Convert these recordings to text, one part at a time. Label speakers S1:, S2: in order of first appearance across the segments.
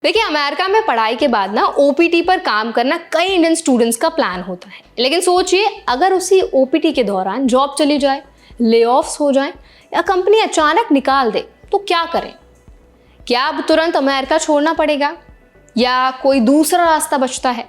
S1: देखिए, अमेरिका में पढ़ाई के बाद ना ओपीटी पर काम करना कई इंडियन स्टूडेंट्स का प्लान होता है। लेकिन सोचिए, अगर उसी ओपीटी के दौरान जॉब चली जाए, ले ऑफ्स हो जाए या कंपनी अचानक निकाल दे तो क्या करें? क्या अब तुरंत अमेरिका छोड़ना पड़ेगा या कोई दूसरा रास्ता बचता है?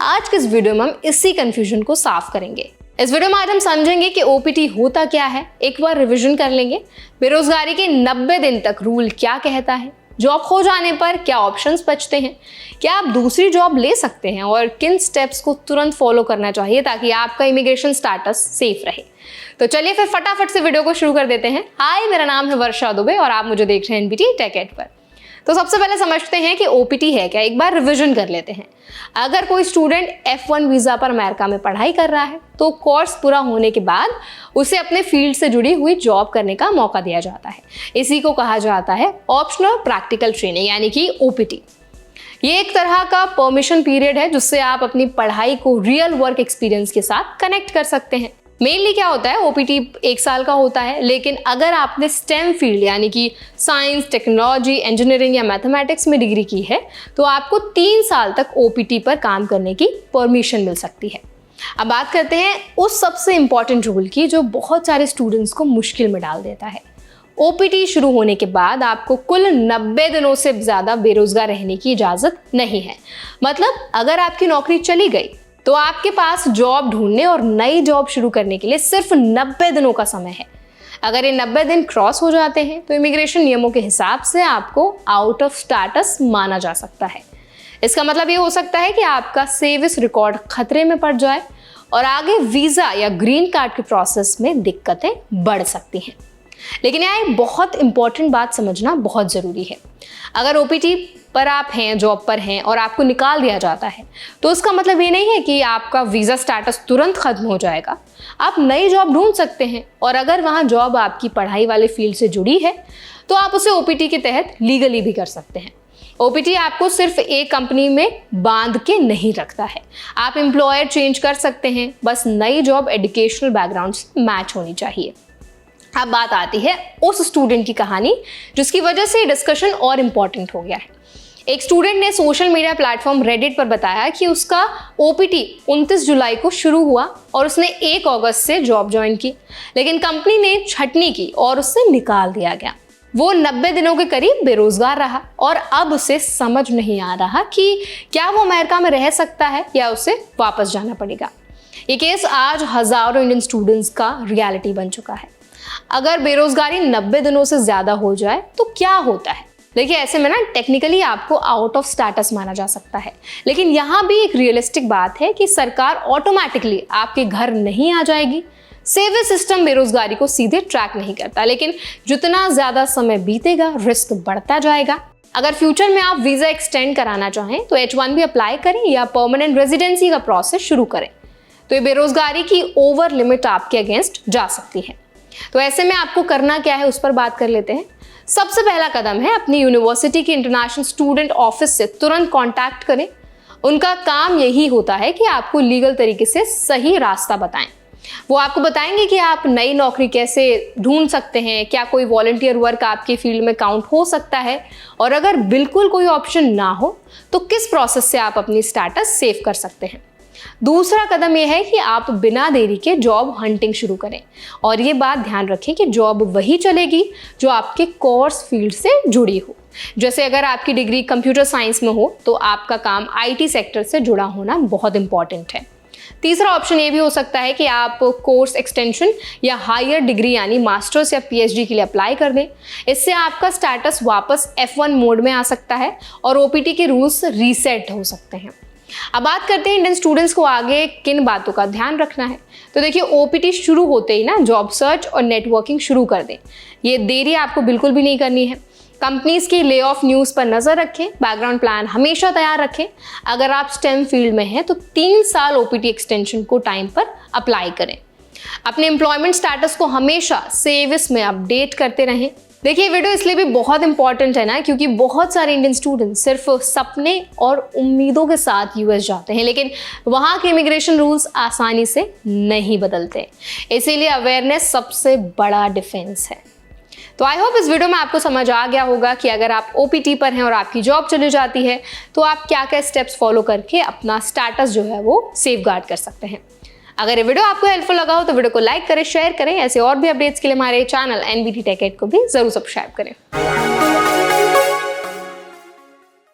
S1: आज के इस वीडियो में हम इसी कंफ्यूजन को साफ करेंगे। इस वीडियो में आज हम समझेंगे कि ओपीटी होता क्या है, एक बार रिवीजन कर लेंगे, बेरोजगारी के 90 दिन तक रूल क्या कहता है, जॉब खो जाने पर क्या ऑप्शंस बचते हैं, क्या आप दूसरी जॉब ले सकते हैं और किन स्टेप्स को तुरंत फॉलो करना चाहिए ताकि आपका इमिग्रेशन स्टेटस सेफ रहे। तो चलिए फिर फटाफट से वीडियो को शुरू कर देते हैं। हाय, मेरा नाम है वर्षा दुबे और आप मुझे देख रहे हैं एनबीटी टेक एड पर। तो सबसे पहले समझते हैं कि ओपीटी है क्या, एक बार रिवीजन कर लेते हैं। अगर कोई स्टूडेंट F1 वीज़ा पर अमेरिका में पढ़ाई कर रहा है तो कोर्स पूरा होने के बाद उसे अपने फील्ड से जुड़ी हुई जॉब करने का मौका दिया जाता है। इसी को कहा जाता है ऑप्शनल प्रैक्टिकल ट्रेनिंग यानी कि ओपीटी। ये एक तरह का परमिशन पीरियड है जिससे आप अपनी पढ़ाई को रियल वर्क एक्सपीरियंस के साथ कनेक्ट कर सकते हैं। मेनली क्या होता है, ओपीटी 1 साल का होता है, लेकिन अगर आपने स्टेम फील्ड यानी कि साइंस, टेक्नोलॉजी, इंजीनियरिंग या मैथमेटिक्स में डिग्री की है तो आपको 3 साल तक ओपीटी पर काम करने की परमिशन मिल सकती है। अब बात करते हैं उस सबसे इंपॉर्टेंट रूल की जो बहुत सारे स्टूडेंट्स को मुश्किल में डाल देता है। ओपीटी शुरू होने के बाद आपको कुल 90 दिनों से ज़्यादा बेरोजगार रहने की इजाज़त नहीं है। मतलब अगर आपकी नौकरी चली गई तो आपके पास जॉब ढूंढने और नई जॉब शुरू करने के लिए सिर्फ 90 दिनों का समय है। अगर ये 90 दिन क्रॉस हो जाते हैं तो इमिग्रेशन नियमों के हिसाब से आपको आउट ऑफ स्टेटस माना जा सकता है। इसका मतलब ये हो सकता है कि आपका सर्विस रिकॉर्ड खतरे में पड़ जाए और आगे वीज़ा या ग्रीन कार्ड के प्रोसेस में दिक्कतें बढ़ सकती हैं। लेकिन यहाँ एक बहुत इंपॉर्टेंट बात समझना बहुत ज़रूरी है। अगर ओपीटी पर आप हैं, जॉब पर हैं और आपको निकाल दिया जाता है तो उसका मतलब ये नहीं है कि आपका वीज़ा स्टेटस तुरंत खत्म हो जाएगा। आप नई जॉब ढूंढ सकते हैं और अगर वहाँ जॉब आपकी पढ़ाई वाले फील्ड से जुड़ी है तो आप उसे ओपीटी के तहत लीगली भी कर सकते हैं। ओपीटी आपको सिर्फ एक कंपनी में बांध के नहीं रखता है। आप एम्प्लॉयर चेंज कर सकते हैं, बस नई जॉब एजुकेशनल बैकग्राउंड से मैच होनी चाहिए। अब बात आती है उस स्टूडेंट की कहानी जिसकी वजह से डिस्कशन और इम्पॉर्टेंट हो गया है। एक स्टूडेंट ने सोशल मीडिया प्लेटफॉर्म रेडिट पर बताया कि उसका ओपीटी 29 जुलाई को शुरू हुआ और उसने 1 अगस्त से जॉब ज्वाइन की, लेकिन कंपनी ने छटनी की और उससे निकाल दिया गया। वो 90 दिनों के करीब बेरोजगार रहा और अब उसे समझ नहीं आ रहा कि क्या वो अमेरिका में रह सकता है या उसे वापस जाना पड़ेगा। ये केस आज हजारों इंडियन स्टूडेंट्स का रियलिटी बन चुका है। अगर बेरोजगारी 90 दिनों से ज्यादा हो जाए तो क्या होता है? देखिए, ऐसे में ना टेक्निकली आपको आउट ऑफ स्टेटस माना जा सकता है, लेकिन यहाँ भी एक रियलिस्टिक बात है कि सरकार ऑटोमेटिकली आपके घर नहीं आ जाएगी। सर्विस सिस्टम बेरोजगारी को सीधे ट्रैक नहीं करता, लेकिन जितना ज्यादा समय बीतेगा रिस्क बढ़ता जाएगा। अगर फ्यूचर में आप वीजा एक्सटेंड कराना चाहें तो H1B अप्लाई करें या परमानेंट रेजिडेंसी का प्रोसेस शुरू करें, तो ये बेरोजगारी की ओवर लिमिट आपके अगेंस्ट जा सकती है। तो ऐसे में आपको करना क्या है उस पर बात कर लेते हैं। सबसे पहला कदम है अपनी यूनिवर्सिटी के इंटरनेशनल स्टूडेंट ऑफिस से तुरंत कांटेक्ट करें। उनका काम यही होता है कि आपको लीगल तरीके से सही रास्ता बताएं। वो आपको बताएंगे कि आप नई नौकरी कैसे ढूंढ सकते हैं, क्या कोई वॉलंटियर वर्क आपके फील्ड में काउंट हो सकता है, और अगर बिल्कुल कोई ऑप्शन ना हो तो किस प्रोसेस से आप अपनी स्टेटस सेव कर सकते हैं। दूसरा कदम यह है कि आप बिना देरी के जॉब हंटिंग शुरू करें और ये बात ध्यान रखें कि जॉब वही चलेगी जो आपके कोर्स फील्ड से जुड़ी हो। जैसे अगर आपकी डिग्री कंप्यूटर साइंस में हो तो आपका काम आईटी सेक्टर से जुड़ा होना बहुत इंपॉर्टेंट है। तीसरा ऑप्शन ये भी हो सकता है कि आप कोर्स एक्सटेंशन या हायर डिग्री यानी मास्टर्स या पीएचडी के लिए अप्लाई कर दें। इससे आपका स्टेटस वापस F1 मोड में आ सकता है और ओपीटी के रूल्स रीसेट हो सकते हैं। अब बात करते हैं इंडियन स्टूडेंट्स को आगे किन बातों का ध्यान रखना है। तो देखिए, ओपीटी शुरू होते ही ना जॉब सर्च और नेटवर्किंग शुरू कर दें। ये देरी आपको बिल्कुल भी नहीं करनी है। कंपनीज की ले ऑफ न्यूज़ पर नज़र रखें, बैकग्राउंड प्लान हमेशा तैयार रखें। अगर आप स्टेम फील्ड में हैं तो 3 साल ओपीटी एक्सटेंशन को टाइम पर अप्लाई करें। अपने एम्प्लॉयमेंट स्टेटस को हमेशा सर्विस में अपडेट करते रहें। देखिए, वीडियो इसलिए भी बहुत इंपॉर्टेंट है ना क्योंकि बहुत सारे इंडियन स्टूडेंट सिर्फ सपने और उम्मीदों के साथ यूएस जाते हैं, लेकिन वहाँ के इमिग्रेशन रूल्स आसानी से नहीं बदलते। इसीलिए अवेयरनेस सबसे बड़ा डिफेंस है। तो आई होप इस वीडियो में आपको समझ आ गया होगा कि अगर आप OPT पर हैं और आपकी जॉब चली जाती है तो आप क्या क्या स्टेप्स फॉलो करके अपना स्टेटस जो है वो सेफ गार्ड कर सकते हैं। अगर ये वीडियो आपको हेल्पफुल लगा हो तो वीडियो को लाइक करें, शेयर करें। ऐसे और भी अपडेट्स के लिए हमारे चैनल NBT Tech Ed को भी जरूर सब्सक्राइब करें।